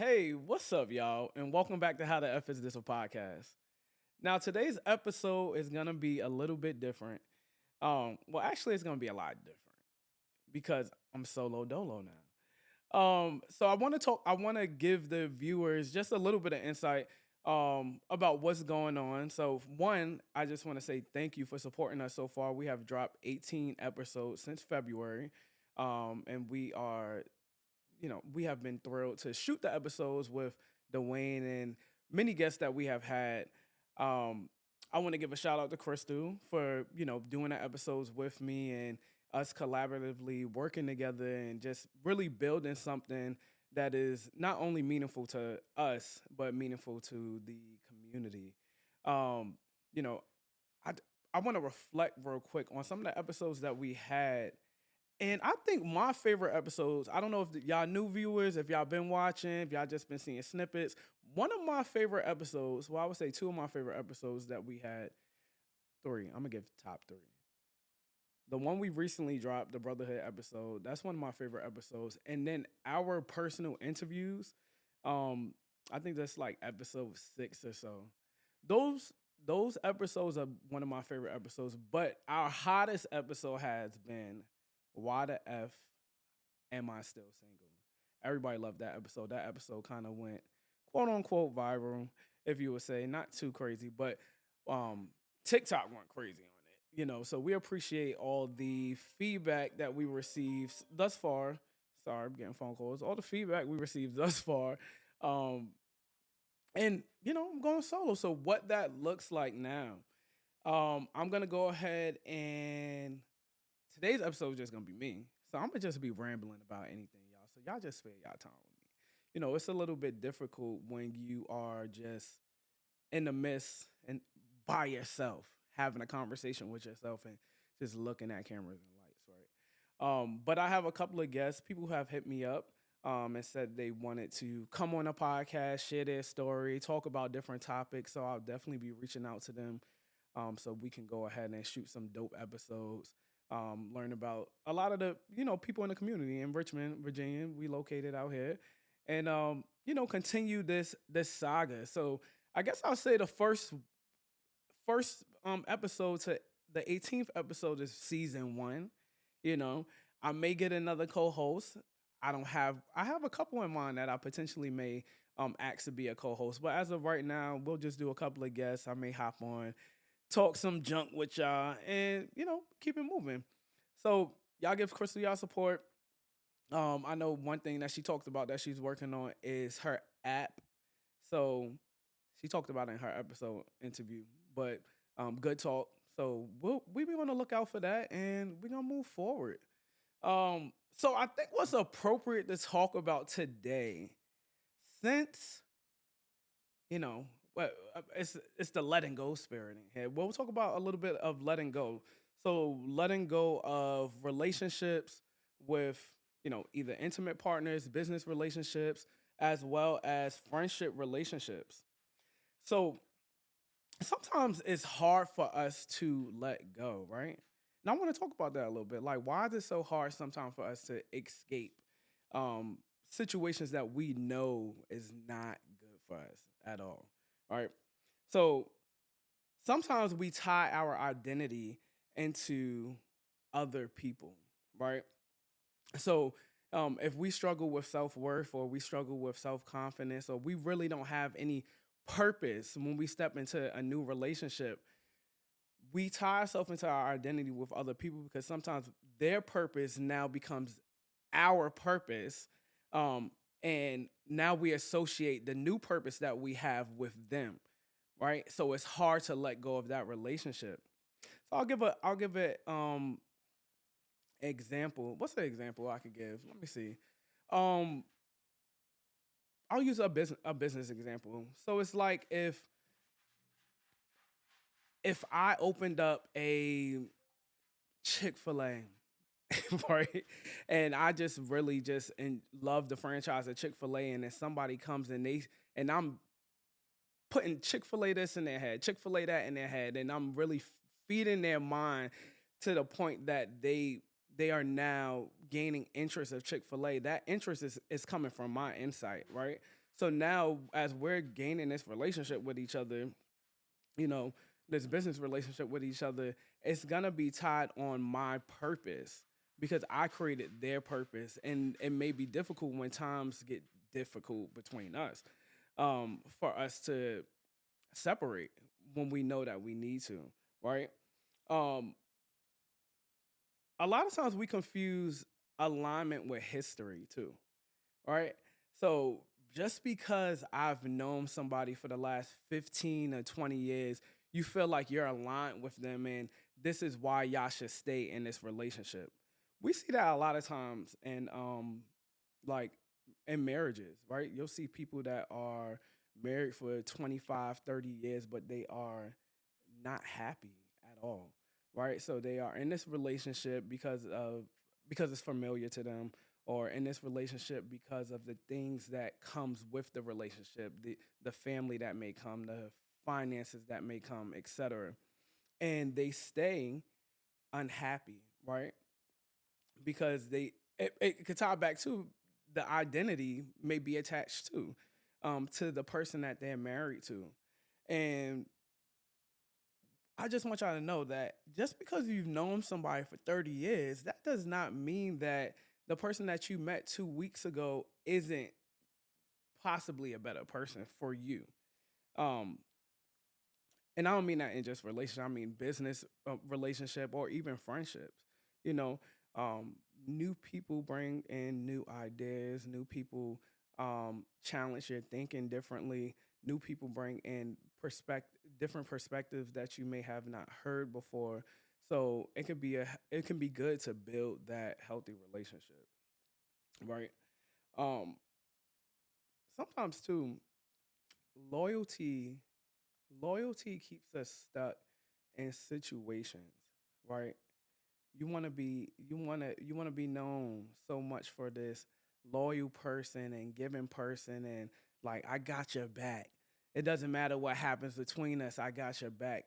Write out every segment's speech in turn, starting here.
Hey, what's up, y'all? And welcome back to How the F Is This a Podcast. Now, today's episode is gonna be a little bit different. Well, actually, it's gonna be a lot different because I'm solo dolo now. So I want to talk. I want to give the viewers just a little bit of insight about what's going on. So, one, I just want to say thank you for supporting us so far. We have dropped 18 episodes since February, and we have been thrilled to shoot the episodes with Dwayne and many guests that we have had. Um, I want to give a shout out to Crystal for doing the episodes with me and us collaboratively working together and just really building something that is not only meaningful to us but meaningful to the community. Um, you know, I I want to reflect real quick on some of the episodes that we had, and I think my favorite episodes, I don't know if y'all new viewers, if y'all been watching, if y'all just been seeing snippets. One of my favorite episodes, well, I would say two of my favorite episodes that we had, three. I'm gonna give top three. The one we recently dropped, the Brotherhood episode, that's one of my favorite episodes. And then our personal interviews, um, I think that's like episode six or so. Those episodes are one of my favorite episodes. But our hottest episode has been Why the F Am I Still Single? Everybody loved that episode. That episode kind of went quote unquote viral, if you would say. Not too crazy, but um TikTok went crazy on it. So we appreciate all the feedback that we received thus far. Sorry, I'm getting phone calls. All the feedback we received thus far. Um and I'm going solo. So what that looks like now. I'm gonna go ahead and today's episode is just gonna be me. So I'm gonna just be rambling about anything, y'all. So y'all just spare y'all time with me. It's a little bit difficult when you are just in the midst and by yourself, having a conversation with yourself and just looking at cameras and lights, right? But I have a couple of guests, people who have hit me up and said they wanted to come on a podcast, share their story, talk about different topics. So I'll definitely be reaching out to them so we can go ahead and shoot some dope episodes. Learn about a lot of the people in the community in Richmond, Virginia. We located out here, and continue this saga. So I guess I'll say the first episode to the 18th episode is season one. You know, I may get another co-host. I have a couple in mind that I potentially may ask to be a co-host, but as of right now, we'll just do a couple of guests. I may hop on, talk some junk with y'all, and keep it moving. So y'all give Crystal y'all support. I know one thing that she talked about that she's working on is her app. So she talked about it in her episode interview, but good talk. So we be on the lookout for that, and we're gonna move forward. So I think what's appropriate to talk about today, since it's the letting go spirit in here. We'll talk about a little bit of letting go. So letting go of relationships with either intimate partners, business relationships, as well as friendship relationships. So sometimes it's hard for us to let go, right? And I want to talk about that a little bit. Like, why is it so hard sometimes for us to escape situations that we know is not good for us at all, right? So sometimes we tie our identity into other people, right? So if we struggle with self-worth or we struggle with self-confidence or we really don't have any purpose when we step into a new relationship, we tie ourselves into our identity with other people because sometimes their purpose now becomes our purpose. And now we associate the new purpose that we have with them, right? So it's hard to let go of that relationship. So I'll give it example. What's the example I could give? Let me see. Um, I'll use a business example. So it's like if I opened up a Chick-fil-A, right? And I just really just love the franchise of Chick-fil-A, and then somebody comes and I'm putting Chick-fil-A this in their head, Chick-fil-A that in their head, and I'm really feeding their mind to the point that they are now gaining interest of Chick-fil-A. That interest is coming from my insight, right? So now, as we're gaining this relationship with each other, you know, this business relationship with each other, it's gonna be tied on my purpose because I created their purpose, and it may be difficult when times get difficult between us, for us to separate when we know that we need to, right? Um, a lot of times we confuse alignment with history too, right? So just because I've known somebody for the last 15 or 20 years, you feel like you're aligned with them and this is why y'all should stay in this relationship. We see that a lot of times in like in marriages, right? You'll see people that are married for 25, 30 years, but they are not happy at all, right? So they are in this relationship because it's familiar to them, or in this relationship because of the things that comes with the relationship, the family that may come, the finances that may come, etc. And they stay unhappy, right? Because it could tie back to the identity may be attached to the person that they're married to. And I just want y'all to know that just because you've known somebody for 30 years, that does not mean that the person that you met 2 weeks ago isn't possibly a better person for you. Um, and I don't mean that in just relationship. I mean business relationship or even friendships. You know, um, new people bring in new ideas. New people challenge your thinking differently. New people bring in different perspectives that you may have not heard before. So it can be good to build that healthy relationship, right? Um, Sometimes too, loyalty loyalty keeps us stuck in situations, right? You want to be known so much for this loyal person and giving person, and like, I got your back. It doesn't matter what happens between us, I got your back.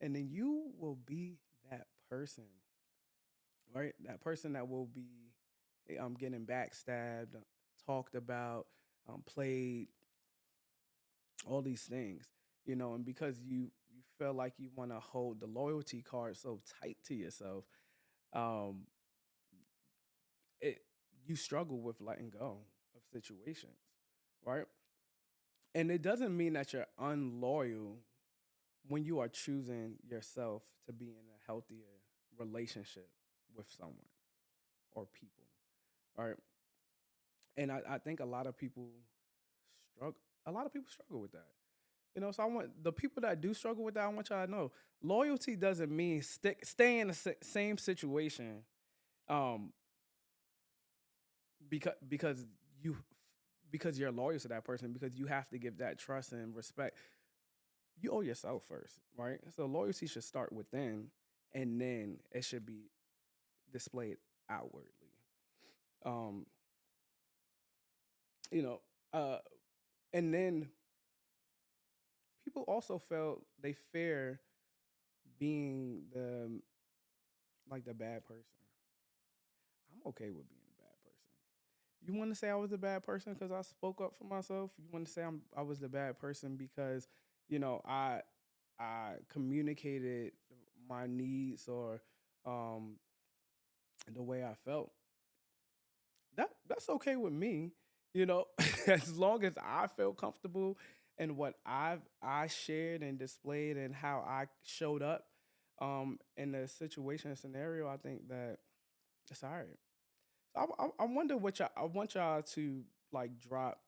And then you will be that person, right? That person that will be getting backstabbed, talked about, played, all these things, and because you feel like you want to hold the loyalty card so tight to yourself, um it you struggle with letting go of situations, right? And it doesn't mean that you're unloyal when you are choosing yourself to be in a healthier relationship with someone or people, right? And I think a lot of people struggle with that. So I want the people that do struggle with that. I want y'all to know loyalty doesn't mean stay in the same situation, um, because you because you're loyal to that person, because you have to give that trust and respect. You owe yourself first, right? So loyalty should start within, and then it should be displayed outwardly. Um, you know, uh, and then people also felt they fear being the bad person. I'm okay with being a bad person. You want to say I was a bad person because I spoke up for myself? You want to say I was the bad person because you know I I communicated my needs, or um, the way I felt? That's okay with me. As long as I feel comfortable in what I shared and displayed and how I showed up in the situation and scenario, I think that it's all right. So I wonder what I want y'all to like drop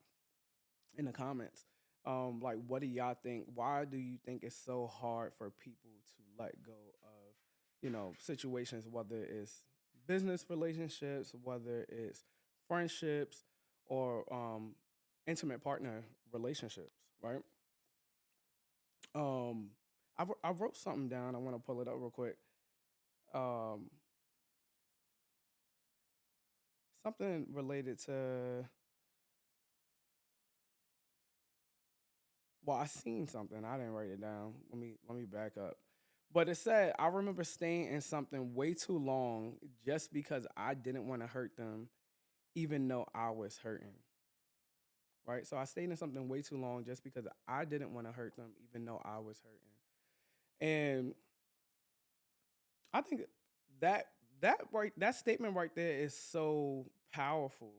in the comments. Like, what do y'all think? Why do you think it's so hard for people to let go of, situations, whether it's business relationships, whether it's friendships, or intimate partner relationships, right? Um, I wrote something down. I want to pull it up real quick. Um, Something related to, well, I seen something. I didn't write it down. Let me back up. But it said, I remember staying in something way too long just because I didn't want to hurt them, even though I was hurting. right? So I stayed in something way too long just because I didn't want to hurt them, even though I was hurting. And I think that that statement right there is so powerful,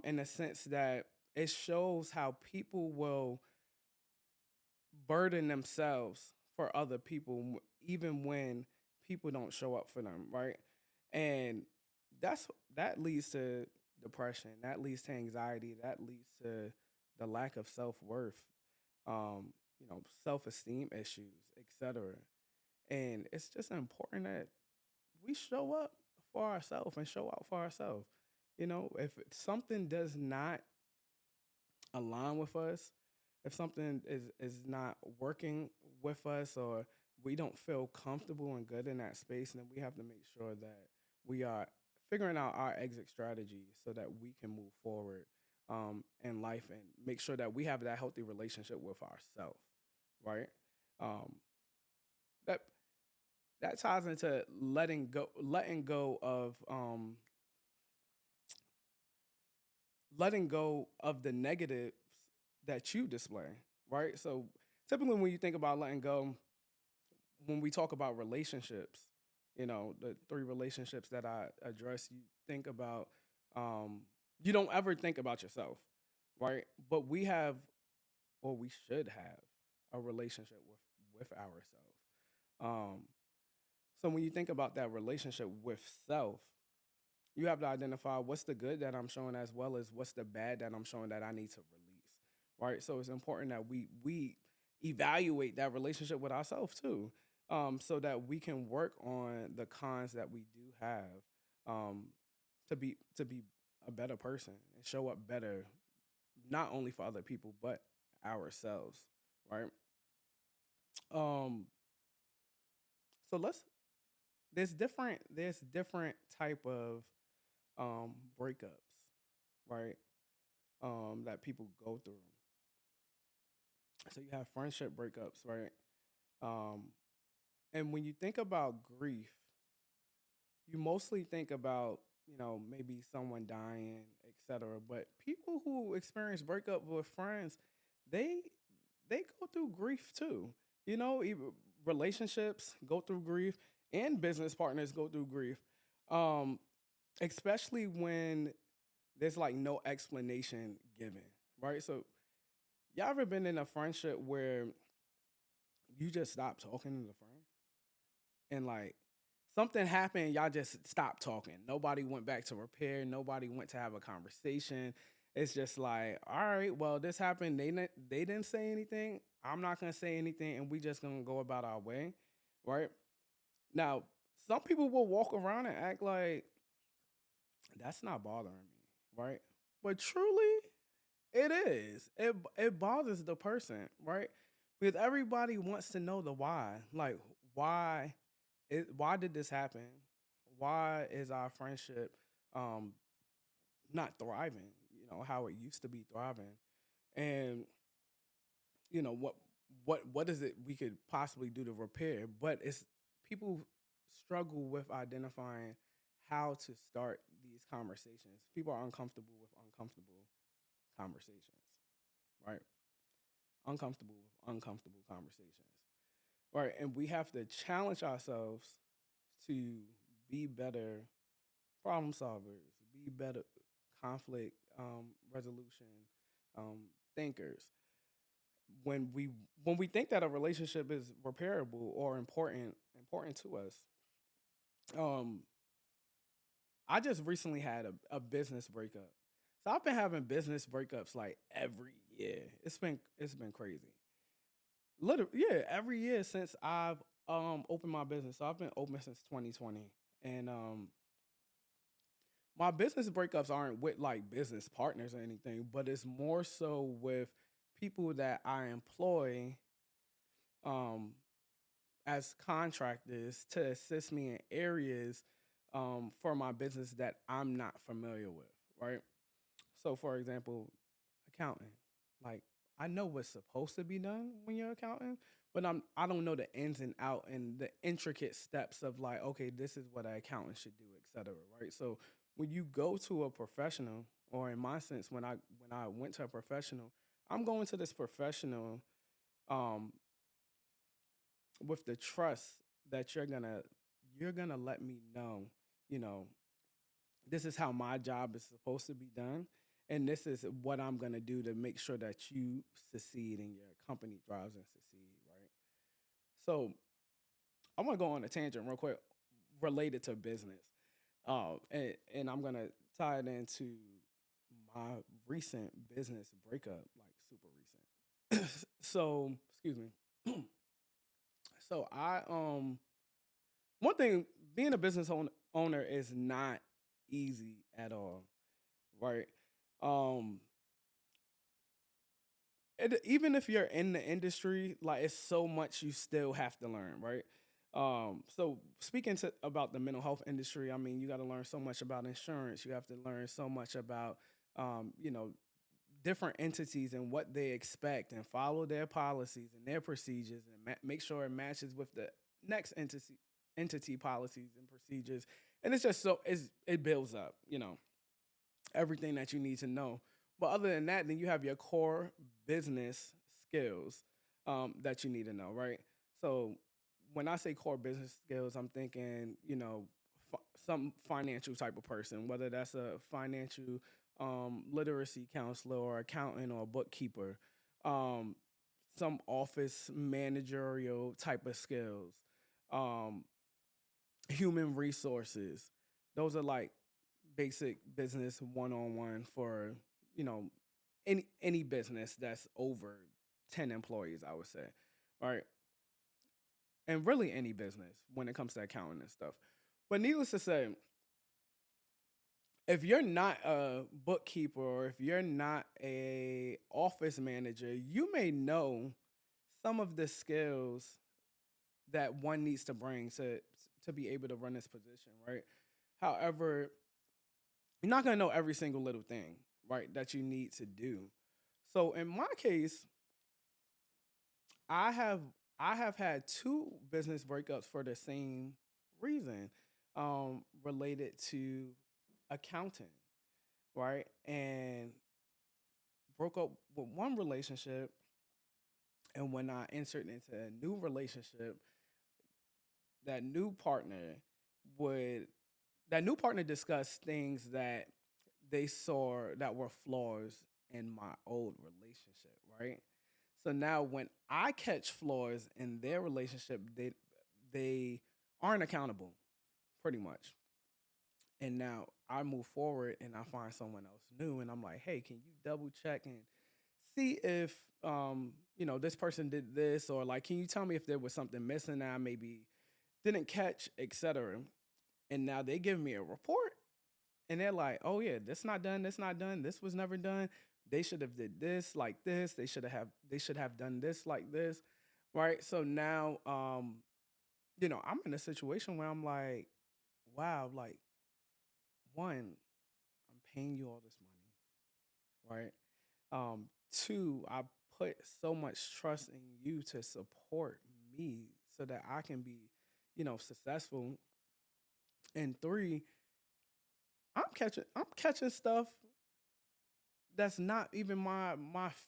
in the sense that it shows how people will burden themselves for other people, even when people don't show up for them, right? And that's that leads to depression, that leads to anxiety, that leads to the lack of self-worth, self-esteem issues, etc. And it's just important that we show up for ourselves and show out for ourselves. If something does not align with us, if something is not working with us, or we don't feel comfortable and good in that space, then we have to make sure that we are figuring out our exit strategy so that we can move forward, in life, and make sure that we have that healthy relationship with ourselves, right? Um, that that ties into letting go of the negatives that you display, right? So typically when you think about letting go, when we talk about relationships, the three relationships that I address, you think about, you don't ever think about yourself, right? But we have, or we should have, a relationship with ourselves. Um, so when you think about that relationship with self, you have to identify what's the good that I'm showing, as well as what's the bad that I'm showing that I need to release. Right. So it's important that we evaluate that relationship with ourselves too. So that we can work on the cons that we do have, um, to be a better person and show up better, not only for other people but ourselves. Right. Um, so let's there's different type of breakups, right? That people go through. So you have friendship breakups, right? Um, and when you think about grief, you mostly think about, maybe someone dying, etc. But people who experience breakup with friends, they they go through grief too. Even relationships go through grief, and business partners go through grief. Um, Especially when there's like no explanation given, right? So y'all ever been in a friendship where you just stopped talking to the friend, and like something happened, y'all just stopped talking. Nobody went back to repair. Nobody went to have a conversation. It's just like, all right, well, this happened. They didn't say anything. I'm not gonna say anything, and we just gonna go about our way, right? Now, some people will walk around and act like that's not bothering me, right? But truly, it is. It bothers the person, right? Because everybody wants to know the why. Like, why did this happen? Why is our friendship um not thriving? How it used to be thriving. And what is it we could possibly do to repair? But it's people struggle with identifying how to start these conversations. People are uncomfortable with uncomfortable conversations, right? Uncomfortable with uncomfortable conversations, right? And we have to challenge ourselves to be better problem solvers, be better conflict resolution thinkers. When we think that a relationship is repairable or important to us, um, I just recently had a business breakup. So I've been having business breakups like every year. It's been crazy. Literally, yeah, every year since I've opened my business. So I've been open since 2020, and my business breakups aren't with like business partners or anything, but it's more so with people that I employ um as contractors to assist me in areas for my business that I'm not familiar with, right? So, for example, accounting. Like, I know what's supposed to be done when you're accounting, but I don't know the ins and out and the intricate steps of like, okay, this is what an accountant should do, et cetera, right? So when you go to a professional or in my sense, when I went to a professional, I'm going to this professional um, with the trust that you're gonna let me know, you know, this is how my job is supposed to be done, and this is what I'm gonna do to make sure that you succeed and your company thrives and succeed, right? So I want to go on a tangent real quick related to business. And I'm gonna tie it into my recent business breakup, like super recent. So, excuse me. So one thing, being a owner is not easy at all, right? Um, even if you're in the industry, like it's so much you still have to learn, right? So speaking to about the mental health industry, I mean, you got to learn so much about insurance. You have to learn so much about, you know, different entities and what they expect, and follow their policies and their procedures, and make sure it matches with the next entity policies and procedures. And it's just it builds up, you know, everything that you need to know. But other than that, then you have your core business skills that you need to know, right? So when I say core business skills, I'm thinking, you know, some financial type of person, whether that's a financial literacy counselor or accountant or bookkeeper, um, some office managerial type of skills, um, human resources. Those are like basic business one on one for, you know, any business that's over 10 employees, I would say. Right. And really any business when it comes to accounting and stuff. But needless to say, if you're not a bookkeeper or if you're not a office manager, you may know some of the skills that one needs to bring to be able to run this position, right? However, you're not going to know every single little thing, right, that you need to do. So in my case, I have I have had two business breakups for the same reason, related to accounting, right? And broke up with one relationship, and when I entered into a new relationship, that new partner would that new partner discussed things that they saw that were flaws in my old relationship, right? So now when I catch flaws in their relationship, they aren't accountable, pretty much. And now I move forward and I find someone else new, and I'm like, hey, can you double check and see if you know, this person did this, or like, can you tell me if there was something missing that I maybe didn't catch, etc. And now they give me a report, and they're like, oh yeah, this not done, this not done, this was never done. They should have did this like this. They should have done this like this, right? So now, you know, I'm in a situation where I'm like, wow, like, one, I'm paying you all this money, right? Two, I put so much trust in you to support me so that I can be, you know, successful. And three, I'm catching stuff that's not even my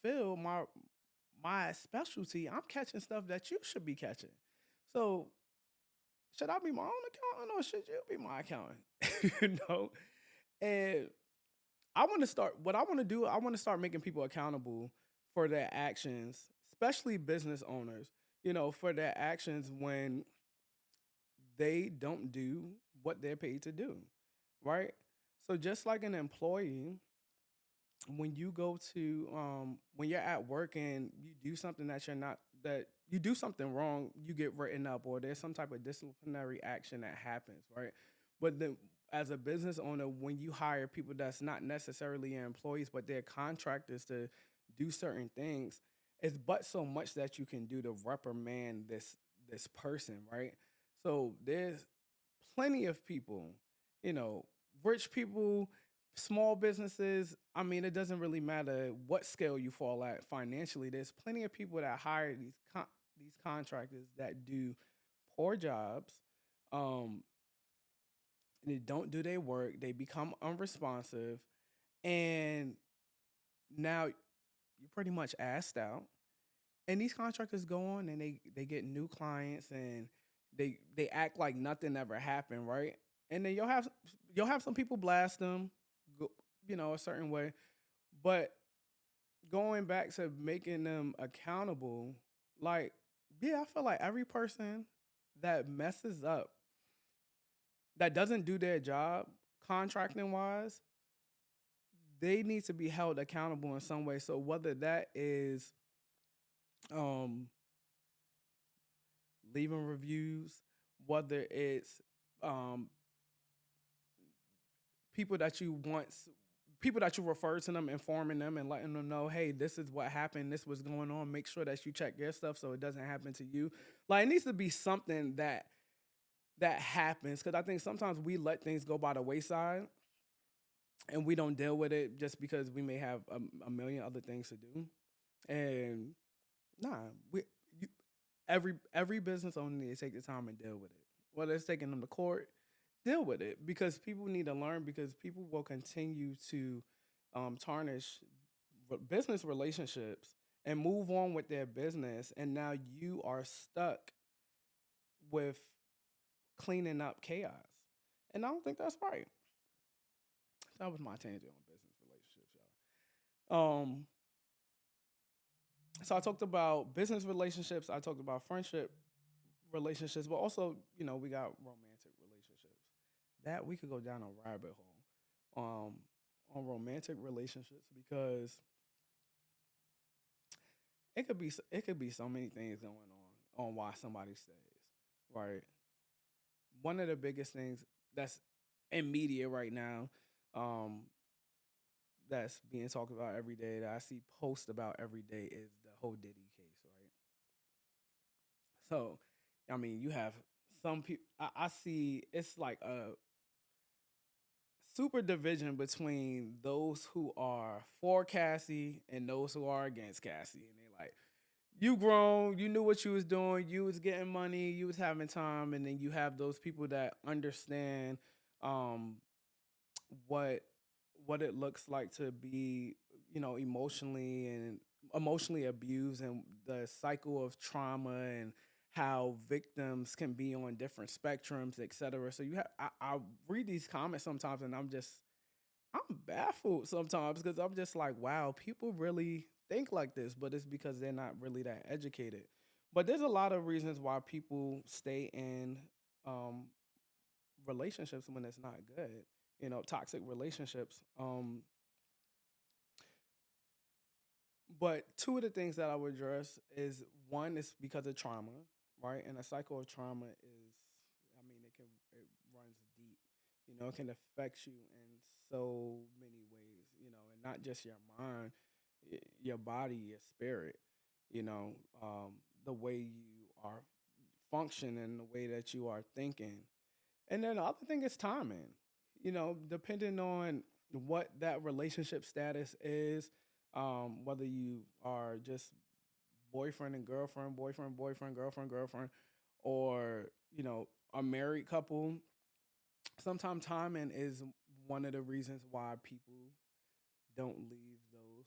field, my specialty. I'm catching stuff that you should be catching. So should I be my own accountant or should you be my accountant? You know? And I want to start what I want to do, I want to start making people accountable for their actions, especially business owners, you know, for their actions when they don't do what they're paid to do. Right? So just like an employee, when you go to when you're at work and you do something that you're not that you do something wrong, you get written up or there's some type of disciplinary action that happens, right? But then as a business owner, when you hire people that's not necessarily your employees but they're contractors to do certain things, it's but so much that you can do to reprimand this person, right? So there's plenty of people, you know, rich people, small businesses. I mean, it doesn't really matter what scale you fall at financially. There's plenty of people that hire these contractors that do poor jobs. Um, they don't do their work. They become unresponsive, And now you're pretty much asked out. And these contractors go on and they get new clients and they act like nothing ever happened, right? And then you'll have some people blast them, go, a certain way. But going back to making them accountable, like, yeah, I feel like every person that messes up, that doesn't do their job contracting wise, they need to be held accountable in some way. So whether that is um leaving reviews, whether it's um people that you once people that you refer to them, informing them and letting them know, hey, this is what happened, this was going on. Make sure that you check your stuff so it doesn't happen to you. Like, it needs to be something that happens, because I think sometimes we let things go by the wayside and we don't deal with it just because we may have a million other things to do. And nah, you, every business owner needs to take the time and deal with it. Whether it's taking them to court, deal with it, because people need to learn, because people will continue to tarnish business relationships and move on with their business, and now you are stuck with cleaning up chaos, and I don't think that's right. That was my tangent on business relationships, y'all. So I talked about business relationships, I talked about friendship relationships, but also, we got romantic relationships. That we could go down a rabbit hole on romantic relationships, because it could be so many things going on why somebody stays, right? One of the biggest things that's in media right now, um, that's being talked about every day, that I see posts about every day, is the whole Diddy case, right? So, I mean, you have some people. I see it's like a super division between those who are for Cassie and those who are against Cassie, and they like, you grown, you knew what you was doing, you was getting money, you was having time, and then you have those people that understand um, what it looks like to be, emotionally abused, and the cycle of trauma, and how victims can be on different spectrums, etc. So I read these comments sometimes, and I'm baffled sometimes, because I'm just like, wow, people really think like this, but it's because they're not really that educated. But there's a lot of reasons why people stay in um, relationships when it's not good. Toxic relationships. But two of the things that I would address is, one is because of trauma, right? And a cycle of trauma is, I mean, it runs deep. It can affect you in so many ways. And not just your mind, your body, your spirit. You know, the way you are functioning, the way that you are thinking. And then the other thing is timing. Depending on what that relationship status is, whether you are just boyfriend and girlfriend, boyfriend, boyfriend, girlfriend, girlfriend, or, a married couple, sometimes timing is one of the reasons why people don't leave those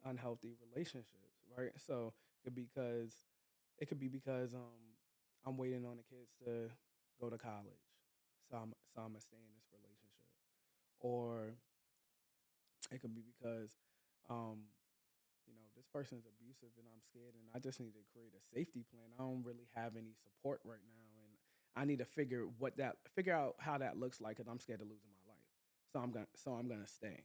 unhealthy relationships, right? So it could be because I'm waiting on the kids to go to college, so I'm gonna stay in this relationship, or it could be because um, this person is abusive and I'm scared and I just need to create a safety plan. I don't really have any support right now, and I need to figure out how that looks like, because I'm scared of losing my life. So I'm gonna stay,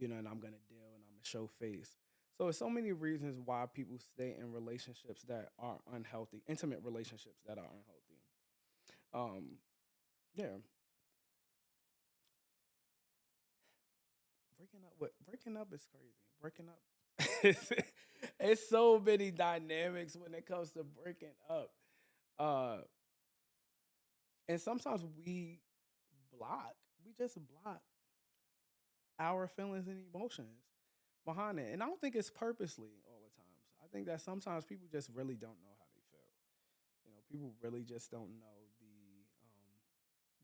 and I'm gonna deal and I'm gonna show face. So there's so many reasons why people stay in relationships that are unhealthy, intimate relationships that are unhealthy. Um, yeah, breaking up is crazy. Breaking up, it's so many dynamics when it comes to breaking up. Uh, and sometimes block, we just block our feelings and emotions behind it. And I don't think it's purposely all the times. I think that sometimes people just really don't know how they feel. People really just don't know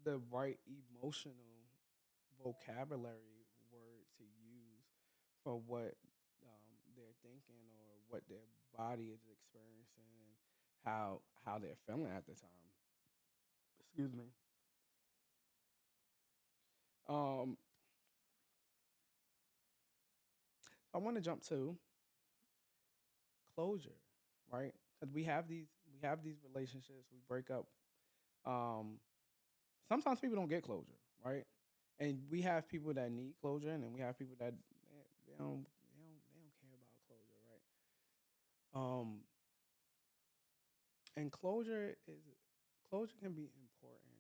the right emotional vocabulary word to use for what they're thinking or what their body is experiencing and how they're feeling at the time. Excuse me. Um, I want to jump to closure, right? Because we have these relationships, we break up. Um, Sometimes people don't get closure, right? And we have people that need closure, and then we have people that they don't care about closure, right? And closure can be important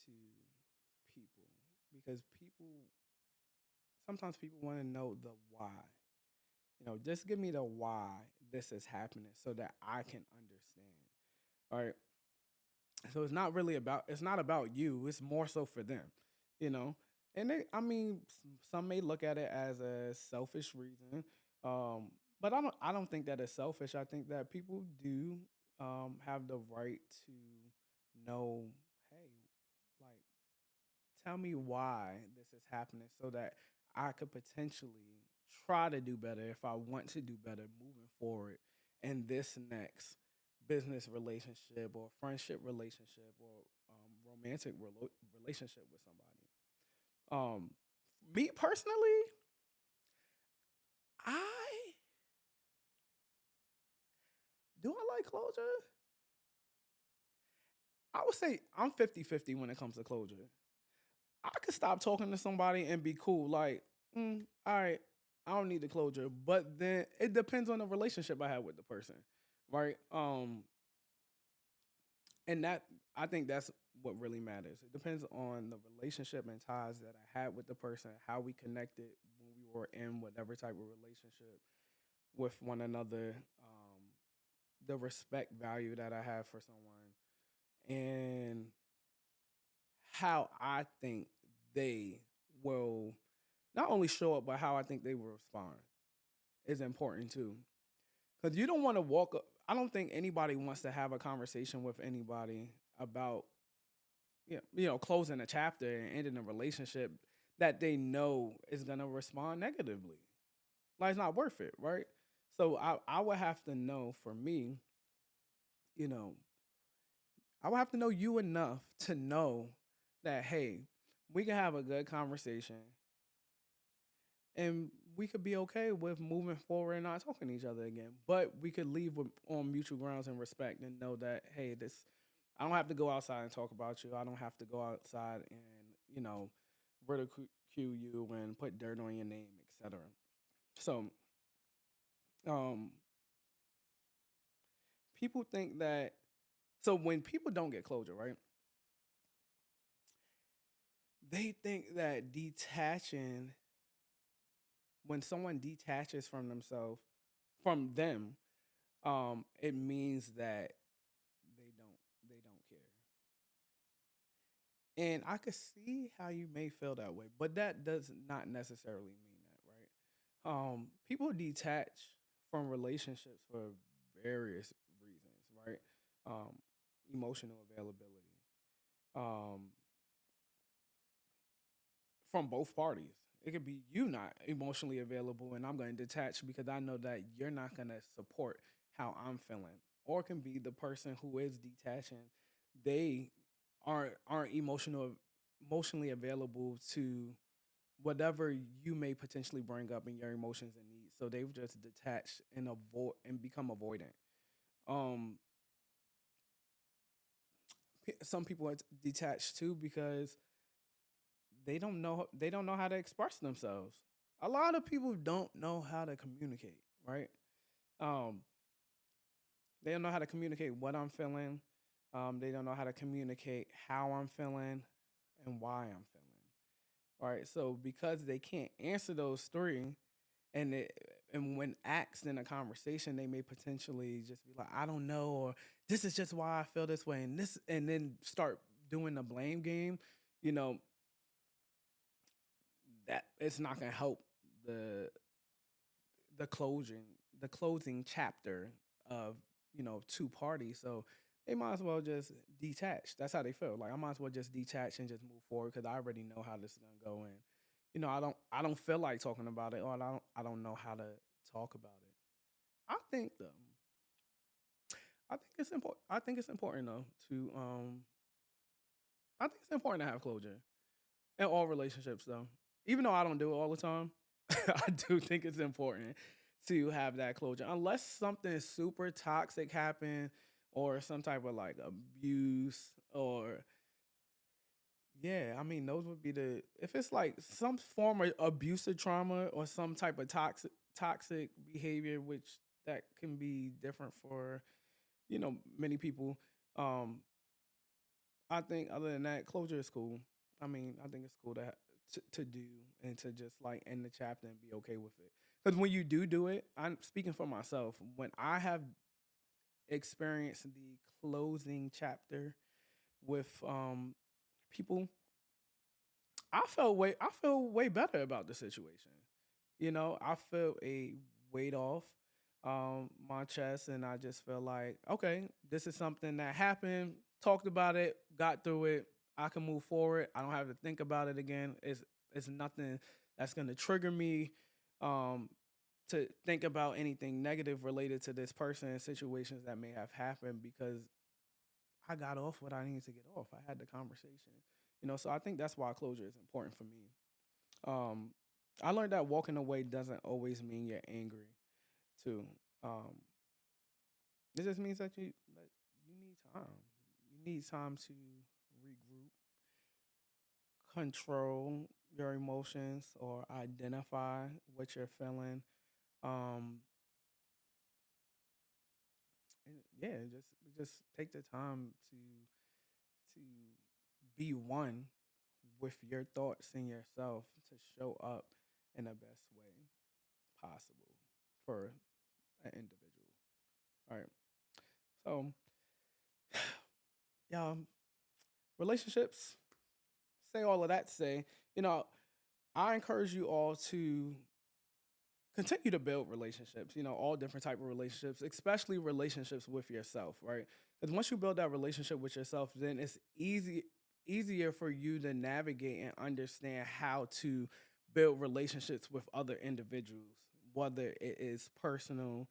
to people because sometimes people want to know the why. Just give me the why this is happening so that I can understand. All right. So it's not about you. It's more so for them, you know. And I mean, some may look at it as a selfish reason, but I don't think that it's selfish. I think that people do have the right to know, hey, like, tell me why this is happening so that I could potentially try to do better if I want to do better moving forward in this next business relationship or friendship relationship or romantic relationship with somebody. Um, Me personally, I do I like closure? I would say I'm 50-50 when it comes to closure. I could stop talking to somebody and be cool. Like, all right, I don't need the closure. But then it depends on the relationship I have with the person, right? And that I think that's what really matters. It depends on the relationship and ties that I had with the person, how we connected when we were in whatever type of relationship with one another, the respect value that I have for someone, and how I think they will not only show up, but how I think they will respond is important too. Because you don't want to walk up. I don't think anybody wants to have a conversation with anybody about closing a chapter and ending a relationship that they know is gonna respond negatively. Like it's not worth it, right? So I would have to know for me, you know, I would have to know you enough to know that hey, we can have a good conversation and we could be okay with moving forward and not talking to each other again. But we could leave on mutual grounds and respect and know that hey, this I don't have to go outside and talk about you. I don't have to go outside and you know ridicule you and put dirt on your name, etc. So um, people think that when people don't get closure, right? They think that detaching when someone detaches from themselves from them, it means that they don't care. And I could see how you may feel that way, but that does not necessarily mean that, right? People detach from relationships for various reasons, right? Um, Emotional availability, um, from both parties. It could be you not emotionally available, and I'm going to detach because I know that you're not going to support how I'm feeling. Or it can be the person who is detaching, they aren't emotionally available to whatever you may potentially bring up in your emotions and needs. So they've just detached and avoid and become avoidant. Um, some people are detached too because they don't know how to express themselves. A lot of people don't know how to communicate, right? Um, they don't know how to communicate what I'm feeling. They don't know how to communicate how I'm feeling and why I'm feeling. All right. So because they can't answer those three, and when asked in a conversation, they may potentially just be like, I don't know, or this is just why I feel this way, and then start doing the blame game. You know, that it's not gonna help the the closing the closing chapter of two parties. So they might as well just detach. That's how they feel. Like I might as well just detach and just move forward because I already know how this is gonna go in. I don't feel like talking about it, or I don't know how to talk about it. I think though, I think it's important. I think it's important though to I think it's important to have closure in all relationships though. Even though I don't do it all the time, I do think it's important to have that closure. Unless something super toxic happened or some type of like abuse or yeah, I mean those would be the if it's like some form of abusive trauma or some type of toxic behavior which that can be different for many people. Um I think other than that, closure is cool. I mean, I think it's cool to do and to just like end the chapter and be okay with it. Because when you do it, I'm speaking for myself. When I have experienced the closing chapter with people, I feel way better about the situation. I feel a weight off my chest, and I just feel like, okay, this is something that happened. Talked about it, got through it. I can move forward. I don't have to think about it again. It's nothing that's gonna trigger me um, to think about anything negative related to this person and situations that may have happened because I got off what I needed to get off. I had the conversation. So I think that's why closure is important for me. Um, I learned that walking away doesn't always mean you're angry too. Um, it just means that you need time. You need time to regroup, control your emotions, or identify what you're feeling. Um, and yeah, just take the time to be one with your thoughts and yourself to show up in the best way possible for an individual. All right. So, yeah, relationships, say all of that to say, you know, I encourage you all to continue to build relationships, all different type of relationships, especially relationships with yourself, right? Because once you build that relationship with yourself, then it's easier for you to navigate and understand how to build relationships with other individuals, whether it is personal,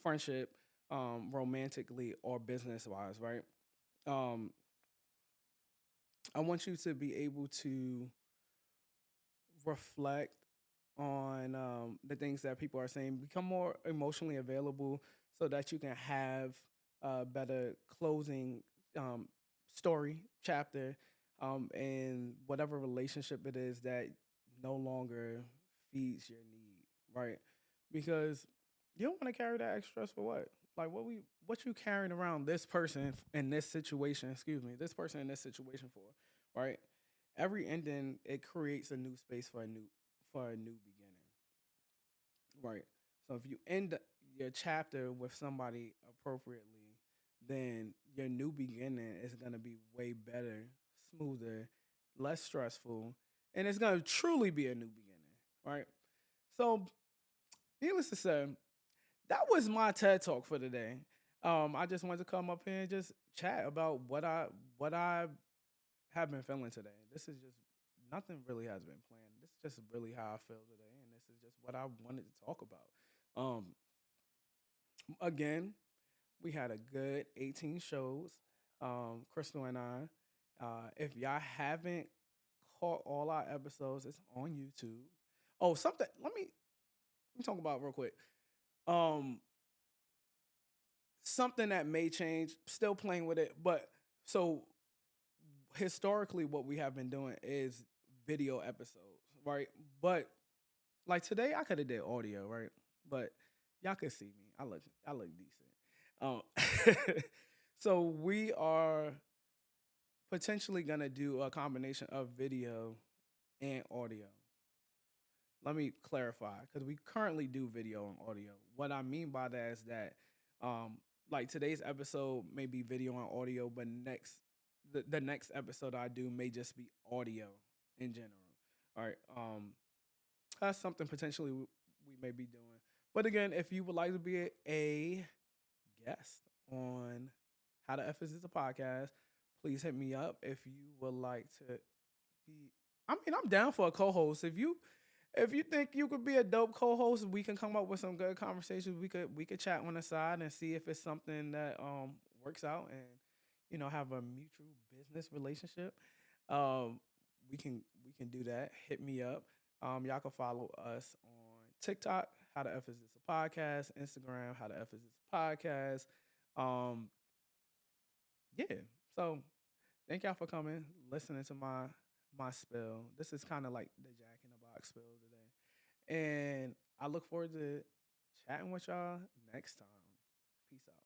friendship, romantically, or business wise, right? Um, I want you to be able to reflect on the things that people are saying, become more emotionally available so that you can have a better closing um, story, chapter, in whatever relationship it is that no longer feeds your need, right? Because you don't want to carry that extra stress for what? Like what you carrying around this person in this situation, excuse me, this person in this situation for, right? Every ending it creates a new space for a new beginning, right? So if you end your chapter with somebody appropriately, then your new beginning is gonna be way better, smoother, less stressful, and it's gonna truly be a new beginning, right? So, needless to say, that was my TED talk for today. I just wanted to come up here and just chat about what I have been feeling today. This is just nothing really has been planned. This is just really how I feel today, and this is just what I wanted to talk about. Again, we had a good 18 shows. Crystal and I. If y'all haven't caught all our episodes, it's on YouTube. Oh, something. Let me talk about real quick. Um, Something that may change. Still playing with it, but so historically what we have been doing is video episodes, right? But like today I could have did audio, right? But y'all could see me. I look decent. So we are potentially gonna do a combination of video and audio. Let me clarify because we currently do video and audio. What I mean by that is that, um, like today's episode may be video and audio, but the next episode I do may just be audio in general. All right, that's something potentially we may be doing. But again, if you would like to be a guest on How to F Is This a Podcast, please hit me up if you would like to be. I mean, I'm down for a co-host. If you think you could be a dope co-host, we can come up with some good conversations. We could chat on the side and see if it's something that works out and have a mutual business relationship. Um, we can do that. Hit me up. Y'all can follow us on TikTok. How the F is this a podcast? Instagram. How the F is this a podcast? Um, yeah. So thank y'all for coming, listening to my spill. This is kind of like the Jack in the Box spill today. And I look forward to chatting with y'all next time. Peace out.